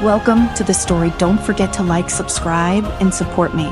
Welcome to the story. Don't forget to like, subscribe, and support me.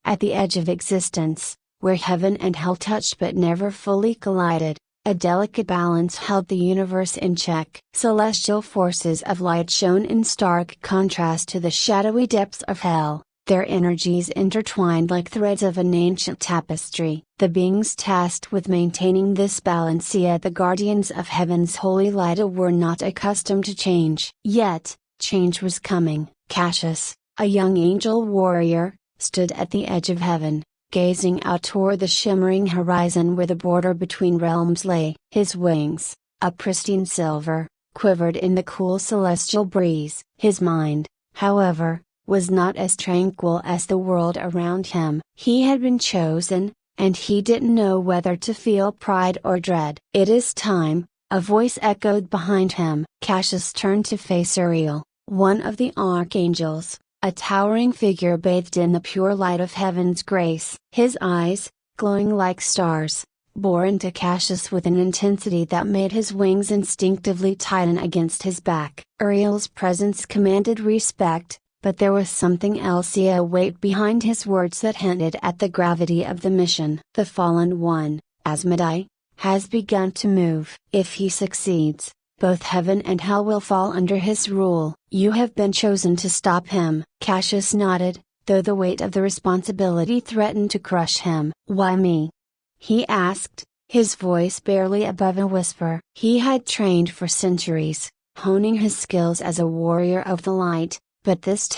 At the edge of existence, where heaven and hell touched but never fully collided, a delicate balance held the universe in check. Celestial forces of light shone in stark contrast to the shadowy depths of hell, their energies intertwined like threads of an ancient tapestry. The beings tasked with maintaining this balance, yet the guardians of heaven's holy light, were not accustomed to change. Yet, change was coming. Cassius, a young angel warrior, stood at the edge of heaven, gazing out toward the shimmering horizon where the border between realms lay. His wings, a pristine silver, quivered in the cool celestial breeze. His mind, however, was not as tranquil as the world around him. He had been chosen, and he didn't know whether to feel pride or dread. "It is time," a voice echoed behind him. Cassius turned to face Uriel, one of the archangels, a towering figure bathed in the pure light of heaven's grace. His eyes, glowing like stars, bore into Cassius with an intensity that made his wings instinctively tighten against his back. Uriel's presence commanded respect, but there was something else, a weight behind his words that hinted at the gravity of the mission. "The fallen one, Asmodai, has begun to move. If he succeeds, both heaven and hell will fall under his rule. You have been chosen to stop him." Cassius nodded, though the weight of the responsibility threatened to crush him. "Why me?" he asked, his voice barely above a whisper. He had trained for centuries, honing his skills as a warrior of the light, but this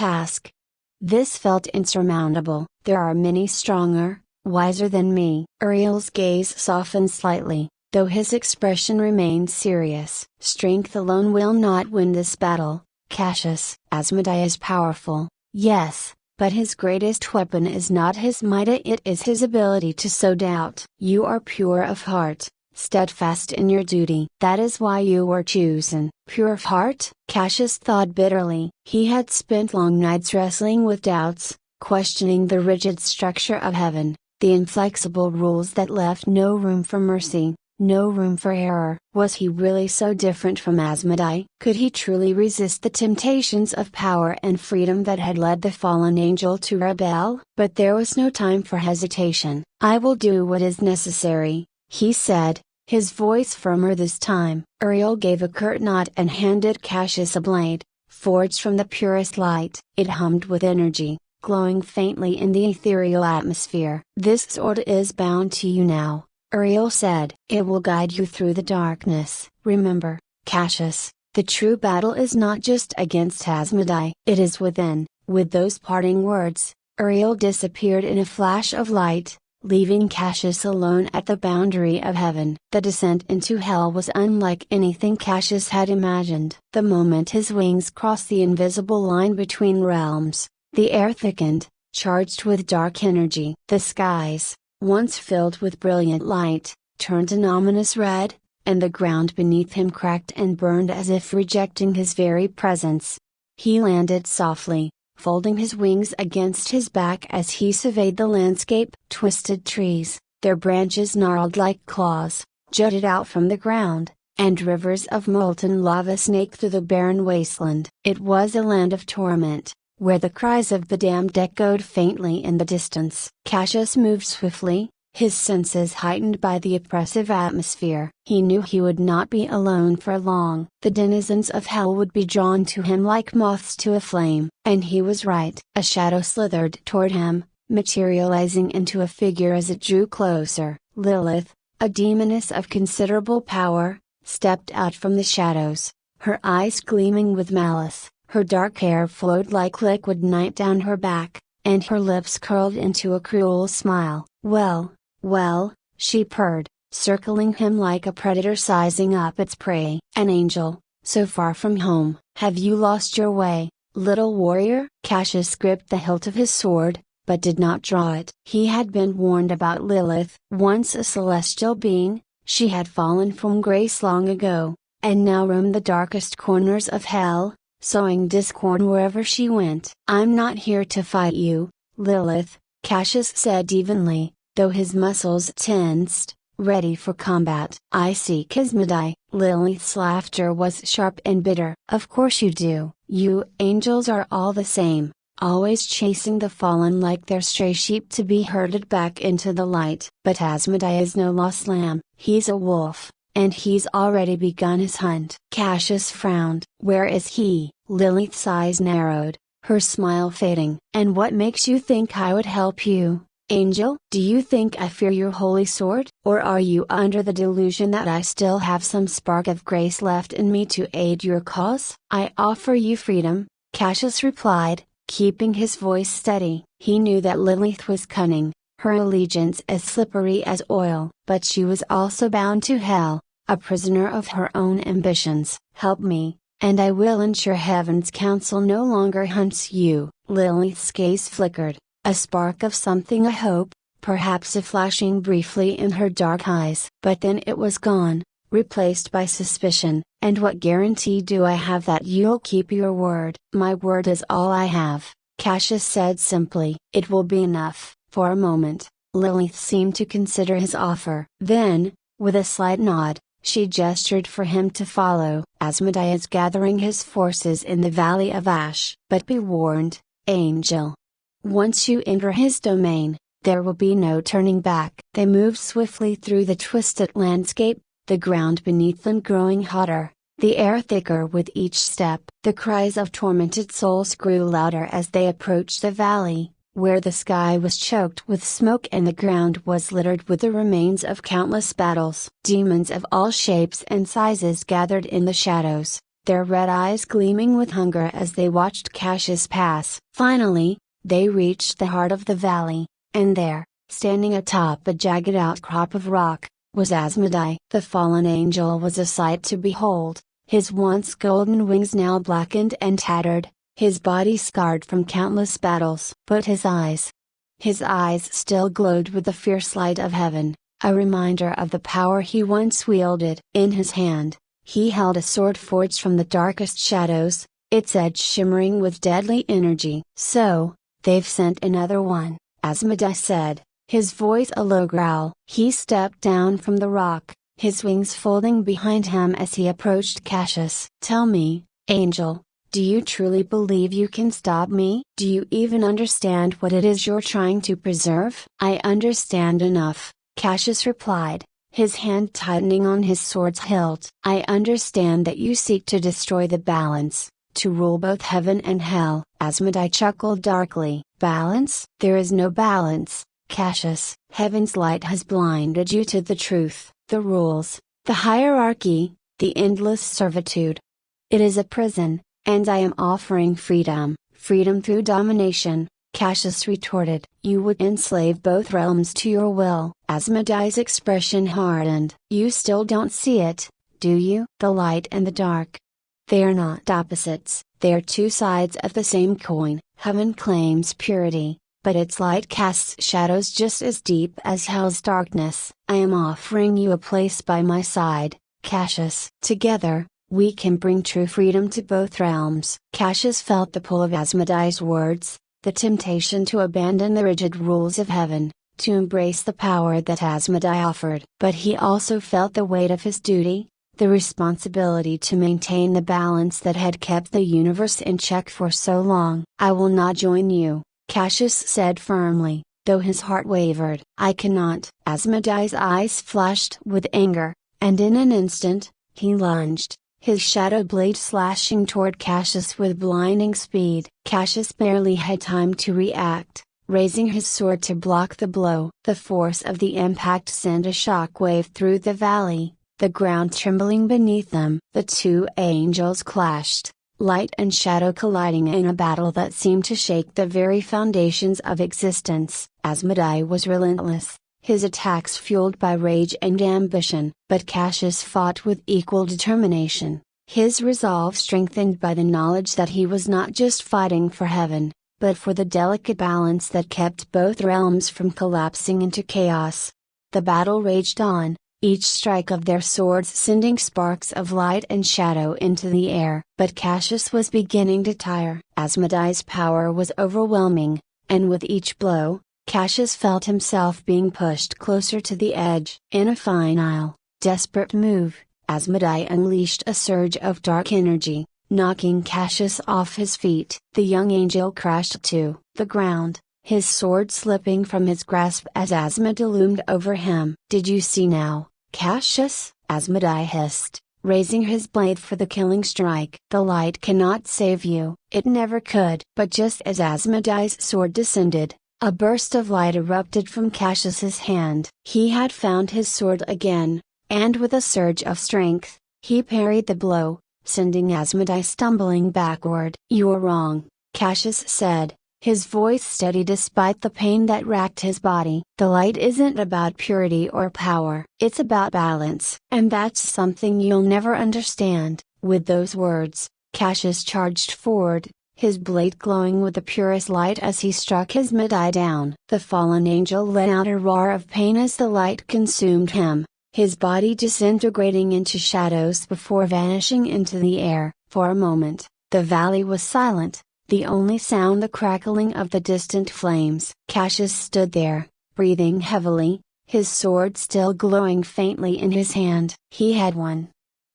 felt insurmountable. "There are many stronger, wiser than me." Uriel's gaze softened slightly, though his expression remained serious. "Strength alone will not win this battle, Cassius. Asmodai is powerful, yes, but his greatest weapon is not his might, it is his ability to sow doubt. You are pure of heart, steadfast in your duty. That is why you were chosen." Pure of heart? Cassius thought bitterly. He had spent long nights wrestling with doubts, questioning the rigid structure of heaven, the inflexible rules that left no room for mercy, no room for error. Was he really so different from Asmodai? Could he truly resist the temptations of power and freedom that had led the fallen angel to rebel? But there was no time for hesitation. "I will do what is necessary," he said, his voice firmer this time. Uriel gave a curt nod and handed Cassius a blade, forged from the purest light. It hummed with energy, glowing faintly in the ethereal atmosphere. "This sword is bound to you now," Uriel said. "It will guide you through the darkness. Remember, Cassius, the true battle is not just against Asmodai, it is within." With those parting words, Uriel disappeared in a flash of light, leaving Cassius alone at the boundary of heaven. The descent into hell was unlike anything Cassius had imagined. The moment his wings crossed the invisible line between realms, the air thickened, charged with dark energy. The skies, once filled with brilliant light, turned an ominous red, and the ground beneath him cracked and burned as if rejecting his very presence. He landed softly, folding his wings against his back as he surveyed the landscape. Twisted trees, their branches gnarled like claws, jutted out from the ground, and rivers of molten lava snaked through the barren wasteland. It was a land of torment, where the cries of the damned echoed faintly in the distance. Cassius moved swiftly, his senses heightened by the oppressive atmosphere. He knew he would not be alone for long. The denizens of hell would be drawn to him like moths to a flame. And he was right. A shadow slithered toward him, materializing into a figure as it drew closer. Lilith, a demoness of considerable power, stepped out from the shadows, her eyes gleaming with malice. Her dark hair flowed like liquid night down her back, and her lips curled into a cruel smile. Well, she purred, circling him like a predator sizing up its prey. "An angel, so far from home. Have you lost your way, little warrior?" Cassius gripped the hilt of his sword, but did not draw it. He had been warned about Lilith. Once a celestial being, she had fallen from grace long ago, and now roamed the darkest corners of hell, sowing discord wherever she went. "I'm not here to fight you, Lilith," Cassius said evenly, though his muscles tensed, ready for combat. "I seek Asmodai." Lilith's laughter was sharp and bitter. "Of course you do. You angels are all the same, always chasing the fallen like they're stray sheep to be herded back into the light. But Asmodai is no lost lamb, he's a wolf, and he's already begun his hunt." Cassius frowned. "Where is he?" Lilith's eyes narrowed, her smile fading. "And what makes you think I would help you, Angel? Do you think I fear your holy sword? Or are you under the delusion that I still have some spark of grace left in me to aid your cause?" "I offer you freedom," Cassius replied, keeping his voice steady. He knew that Lilith was cunning, her allegiance as slippery as oil. But she was also bound to hell, a prisoner of her own ambitions. "Help me, and I will ensure Heaven's counsel no longer hunts you." Lilith's gaze flickered, a spark of something, a hope, perhaps a flashing briefly in her dark eyes. But then it was gone, replaced by suspicion. "And what guarantee do I have that you'll keep your word?" "My word is all I have," Cassius said simply. "It will be enough." For a moment, Lilith seemed to consider his offer. Then, with a slight nod, she gestured for him to follow. "Asmodai is gathering his forces in the Valley of Ash. But be warned, Angel. Once you enter his domain, there will be no turning back." They moved swiftly through the twisted landscape, the ground beneath them growing hotter, the air thicker with each step. The cries of tormented souls grew louder as they approached the valley, where the sky was choked with smoke and the ground was littered with the remains of countless battles. Demons of all shapes and sizes gathered in the shadows, their red eyes gleaming with hunger as they watched Cassius pass. Finally, they reached the heart of the valley, and there, standing atop a jagged outcrop of rock, was Asmodai. The fallen angel was a sight to behold, his once golden wings now blackened and tattered, his body scarred from countless battles. But his eyes still glowed with the fierce light of heaven, a reminder of the power he once wielded. In his hand, he held a sword forged from the darkest shadows, its edge shimmering with deadly energy. "So, they've sent another one," Asmodai said, his voice a low growl. He stepped down from the rock, his wings folding behind him as he approached Cassius. "Tell me, Angel, do you truly believe you can stop me? Do you even understand what it is you're trying to preserve?" "I understand enough," Cassius replied, his hand tightening on his sword's hilt. "I understand that you seek to destroy the balance, to rule both heaven and hell." Asmodai chuckled darkly. "Balance? There is no balance, Cassius. Heaven's light has blinded you to the truth, the rules, the hierarchy, the endless servitude. It is a prison, and I am offering freedom." "Freedom through domination," Cassius retorted. "You would enslave both realms to your will." Asmodai's expression hardened. "You still don't see it, do you? The light and the dark. They are not opposites, they are two sides of the same coin. Heaven claims purity, but its light casts shadows just as deep as hell's darkness. I am offering you a place by my side, Cassius. Together, we can bring true freedom to both realms." Cassius felt the pull of Asmodai's words, the temptation to abandon the rigid rules of heaven, to embrace the power that Asmodai offered. But he also felt the weight of his duty, the responsibility to maintain the balance that had kept the universe in check for so long. "I will not join you," Cassius said firmly, though his heart wavered. "I cannot." Asmodai's eyes flashed with anger, and in an instant, he lunged, his shadow blade slashing toward Cassius with blinding speed. Cassius barely had time to react, raising his sword to block the blow. The force of the impact sent a shockwave through the valley, the ground trembling beneath them. The two angels clashed, light and shadow colliding in a battle that seemed to shake the very foundations of existence. Asmodai was relentless, his attacks fueled by rage and ambition. But Cassius fought with equal determination, his resolve strengthened by the knowledge that he was not just fighting for heaven, but for the delicate balance that kept both realms from collapsing into chaos. The battle raged on, each strike of their swords sending sparks of light and shadow into the air. But Cassius was beginning to tire. Asmodai's power was overwhelming, and with each blow, Cassius felt himself being pushed closer to the edge. In a final, desperate move, Asmodai unleashed a surge of dark energy, knocking Cassius off his feet. The young angel crashed to the ground, his sword slipping from his grasp as Asmodai loomed over him. "Did you see now, Cassius?" Asmodai hissed, raising his blade for the killing strike. "The light cannot save you, it never could." But just as Asmodai's sword descended, a burst of light erupted from Cassius's hand. He had found his sword again, and with a surge of strength, he parried the blow, sending Asmodai stumbling backward. "You're wrong," Cassius said, his voice steady despite the pain that racked his body. "The light isn't about purity or power. It's about balance. And that's something you'll never understand." With those words, Cassius charged forward, his blade glowing with the purest light as he struck his Asmodai down. The fallen angel let out a roar of pain as the light consumed him, his body disintegrating into shadows before vanishing into the air. For a moment, the valley was silent, the only sound the crackling of the distant flames. Cassius stood there, breathing heavily, his sword still glowing faintly in his hand. He had won.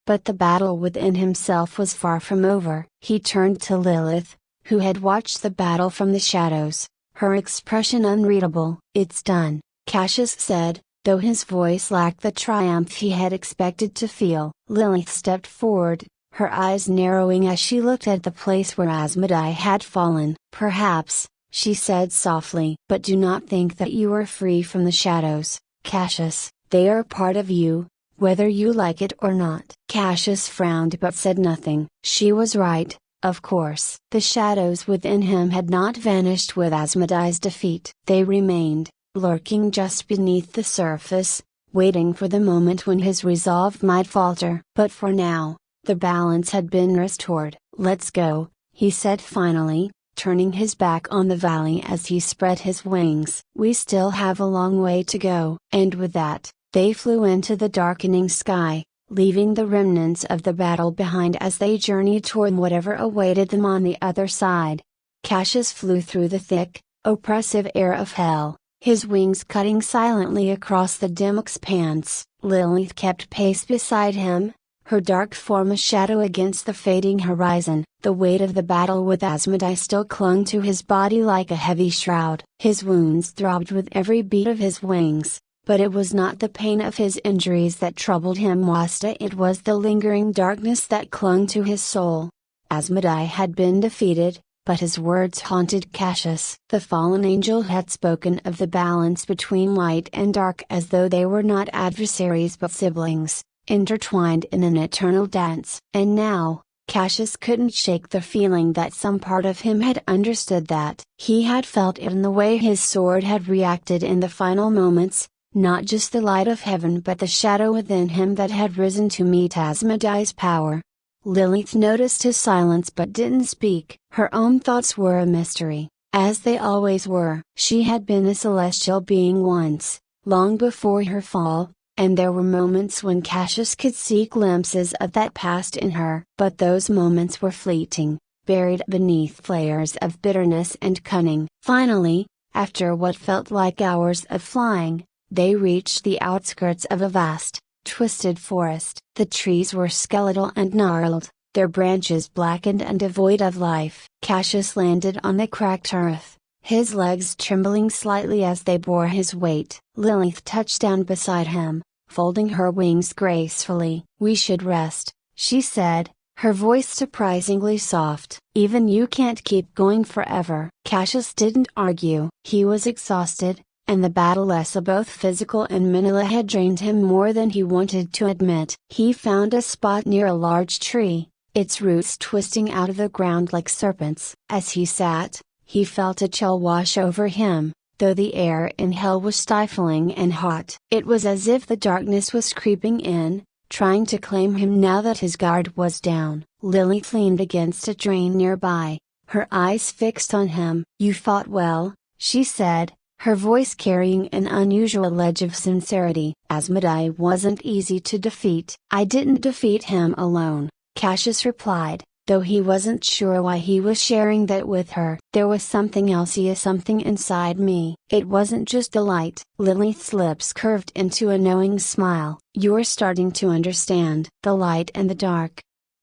But the battle within himself was far from over. He turned to Lilith, who had watched the battle from the shadows, her expression unreadable. "It's done," Cassius said, though his voice lacked the triumph he had expected to feel. Lilith stepped forward, her eyes narrowing as she looked at the place where Asmodai had fallen. "Perhaps," she said softly. "But do not think that you are free from the shadows, Cassius. They are part of you, whether you like it or not." Cassius frowned but said nothing. She was right, of course. The shadows within him had not vanished with Asmodai's defeat. They remained, lurking just beneath the surface, waiting for the moment when his resolve might falter. But for now, the balance had been restored. "Let's go," he said finally, turning his back on the valley as he spread his wings. "We still have a long way to go." And with that, they flew into the darkening sky, leaving the remnants of the battle behind as they journeyed toward whatever awaited them on the other side. Cassius flew through the thick, oppressive air of hell, his wings cutting silently across the dim expanse. Lilith kept pace beside him, her dark form a shadow against the fading horizon. The weight of the battle with Asmodai still clung to his body like a heavy shroud. His wounds throbbed with every beat of his wings, but it was not the pain of his injuries that troubled him whilst it was the lingering darkness that clung to his soul. Asmodai had been defeated, but his words haunted Cassius. The fallen angel had spoken of the balance between light and dark as though they were not adversaries but siblings, intertwined in an eternal dance. And now, Cassius couldn't shake the feeling that some part of him had understood that. He had felt it in the way his sword had reacted in the final moments, not just the light of heaven but the shadow within him that had risen to meet Asmodai's power. Lilith noticed his silence but didn't speak. Her own thoughts were a mystery, as they always were. She had been a celestial being once, long before her fall, and there were moments when Cassius could see glimpses of that past in her. But those moments were fleeting, buried beneath layers of bitterness and cunning. Finally, after what felt like hours of flying, they reached the outskirts of a vast, twisted forest. The trees were skeletal and gnarled, their branches blackened and devoid of life. Cassius landed on the cracked earth, his legs trembling slightly as they bore his weight. Lilith touched down beside him, folding her wings gracefully. "We should rest," she said, her voice surprisingly soft. "Even you can't keep going forever." Cassius didn't argue. He was exhausted, and the battle, both physical and mental, had drained him more than he wanted to admit. He found a spot near a large tree, its roots twisting out of the ground like serpents. As he sat, he felt a chill wash over him, though the air in hell was stifling and hot. It was as if the darkness was creeping in, trying to claim him now that his guard was down. Lilith leaned against a tree nearby, her eyes fixed on him. "You fought well," she said, her voice carrying an unusual edge of sincerity. "Asmodai wasn't easy to defeat." "I didn't defeat him alone," Cassius replied, though he wasn't sure why he was sharing that with her. "There was something else, something inside me. It wasn't just the light." Lilith's lips curved into a knowing smile. "You're starting to understand." "The light and the dark."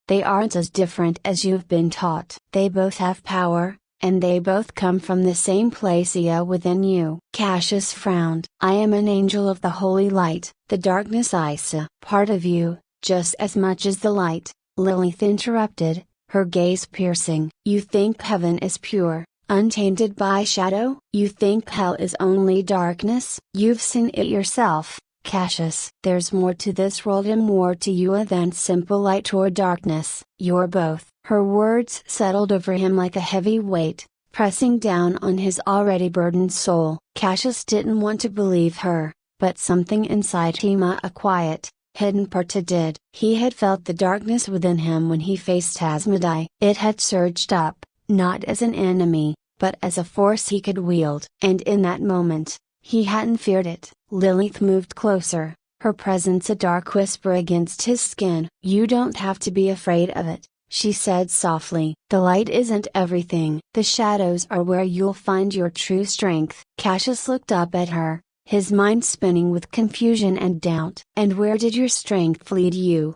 They aren't as different as you've been taught. They both have power, and they both come from the same place within you. Cassius frowned. I am an angel of the holy light, the darkness is a part of you, just as much as the light, Lilith interrupted, her gaze piercing. You think heaven is pure, untainted by shadow? You think hell is only darkness? You've seen it yourself, Cassius. There's more to this world and more to you than simple light or darkness. You're both. Her words settled over him like a heavy weight, pressing down on his already burdened soul. Cassius didn't want to believe her, but something inside him, a quiet, hidden part, did. He had felt the darkness within him when he faced Asmodai. It had surged up, not as an enemy, but as a force he could wield. And in that moment, he hadn't feared it. Lilith moved closer, her presence a dark whisper against his skin. You don't have to be afraid of it, she said softly. The light isn't everything. The shadows are where you'll find your true strength. Cassius looked up at her, his mind spinning with confusion and doubt. And where did your strength lead you?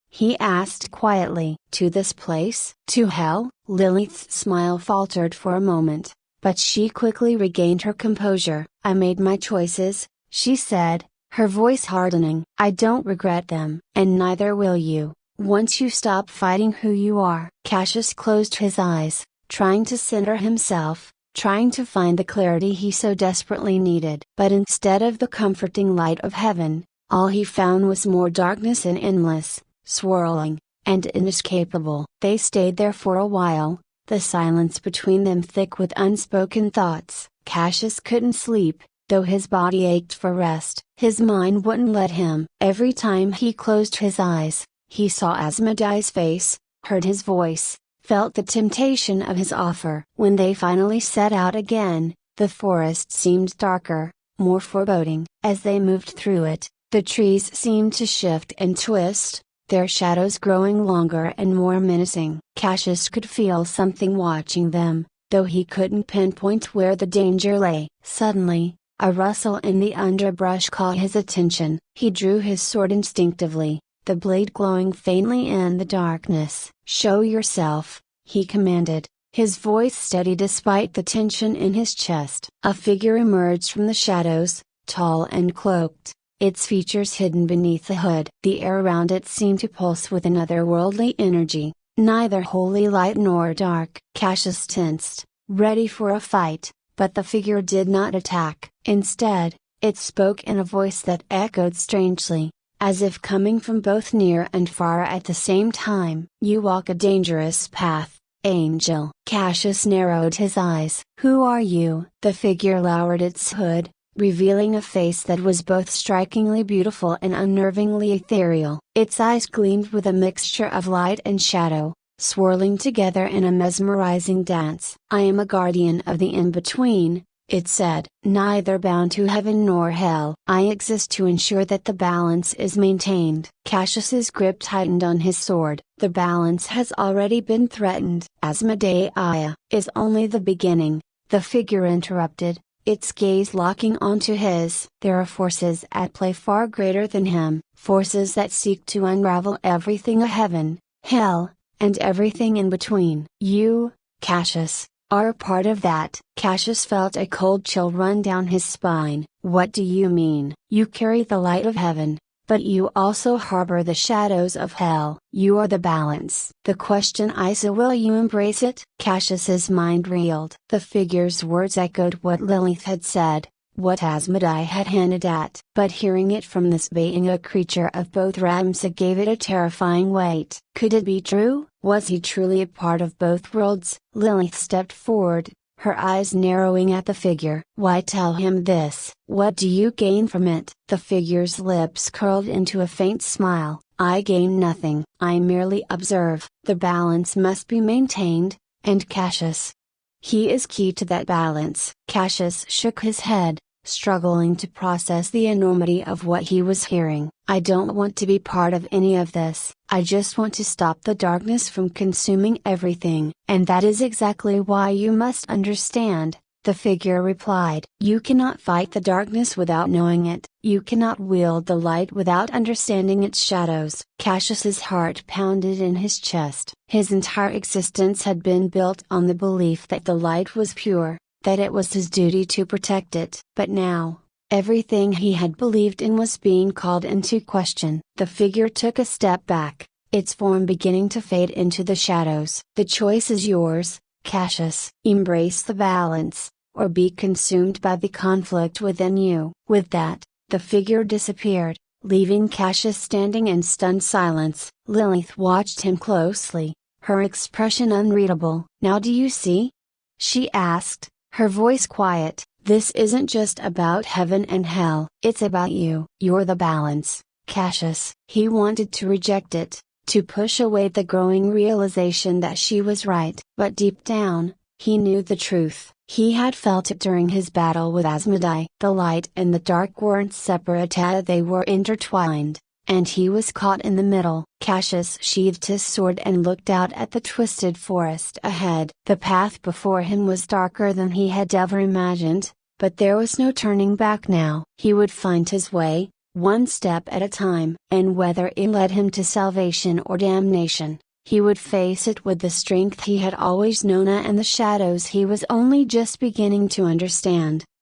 He asked quietly. To this place? To hell? Lilith's smile faltered for a moment, but she quickly regained her composure. I made my choices, she said, her voice hardening. I don't regret them, and neither will you, once you stop fighting who you are. Cassius closed his eyes, trying to center himself, trying to find the clarity he so desperately needed. But instead of the comforting light of heaven, all he found was more darkness, and endless, swirling, and inescapable. They stayed there for a while, the silence between them thick with unspoken thoughts. Cassius couldn't sleep, though his body ached for rest. His mind wouldn't let him. Every time he closed his eyes, he saw Asmodai's face, heard his voice, felt the temptation of his offer. When they finally set out again, the forest seemed darker, more foreboding. As they moved through it, the trees seemed to shift and twist, their shadows growing longer and more menacing. Cassius could feel something watching them, though he couldn't pinpoint where the danger lay. Suddenly, a rustle in the underbrush caught his attention. He drew his sword instinctively, the blade glowing faintly in the darkness. Show yourself, he commanded, his voice steady despite the tension in his chest. A figure emerged from the shadows, tall and cloaked, its features hidden beneath the hood. The air around it seemed to pulse with an otherworldly energy, neither wholly light nor dark. Cassius tensed, ready for a fight, but the figure did not attack. Instead, it spoke in a voice that echoed strangely, as if coming from both near and far at the same time. You walk a dangerous path, angel. Cassius narrowed his eyes. Who are you? The figure lowered its hood, revealing a face that was both strikingly beautiful and unnervingly ethereal. Its eyes gleamed with a mixture of light and shadow, swirling together in a mesmerizing dance. I am a guardian of the in-between, it said, neither bound to heaven nor hell. I exist to ensure that the balance is maintained. Cassius's grip tightened on his sword. The balance has already been threatened. Asmodai is only the beginning, the figure interrupted, its gaze locking onto his. There are forces at play far greater than him, forces that seek to unravel everything, a heaven, hell, and everything in between. You, Cassius, are a part of that. Cassius felt a cold chill run down his spine. What do you mean? You carry the light of heaven, but you also harbor the shadows of hell. You are the balance. The question is, will you embrace it? Cassius's mind reeled. The figure's words echoed what Lilith had said, what Asmodai had hinted at. But hearing it from this being, a creature of both realms, gave it a terrifying weight. Could it be true? Was he truly a part of both worlds? Lilith stepped forward, her eyes narrowing at the figure. Why tell him this? What do you gain from it? The figure's lips curled into a faint smile. I gain nothing. I merely observe. The balance must be maintained, and Cassius, he is key to that balance. Cassius shook his head, struggling to process the enormity of what he was hearing. I don't want to be part of any of this. I just want to stop the darkness from consuming everything. And that is exactly why you must understand, The figure replied, "You cannot fight the darkness without knowing it, you cannot wield the light without understanding its shadows." Cassius's heart pounded in his chest. His entire existence had been built on the belief that the light was pure, that it was his duty to protect it. But now, everything he had believed in was being called into question. The figure took a step back, its form beginning to fade into the shadows. "The choice is yours, Cassius. Embrace the balance, or be consumed by the conflict within you." With that, the figure disappeared, leaving Cassius standing in stunned silence. Lilith watched him closely, her expression unreadable. "Now do you see?" she asked, her voice quiet. "This isn't just about heaven and hell, it's about you. You're the balance, Cassius." He wanted to reject it, to push away the growing realization that she was right. But deep down, he knew the truth. He had felt it during his battle with Asmodai. The light and the dark weren't separate, they were intertwined, and he was caught in the middle. Cassius sheathed his sword and looked out at the twisted forest ahead. The path before him was darker than he had ever imagined, but there was no turning back now. He would find his way, one step at a time. And whether it led him to salvation or damnation, he would face it with the strength he had always known, and the shadows he was only just beginning to understand.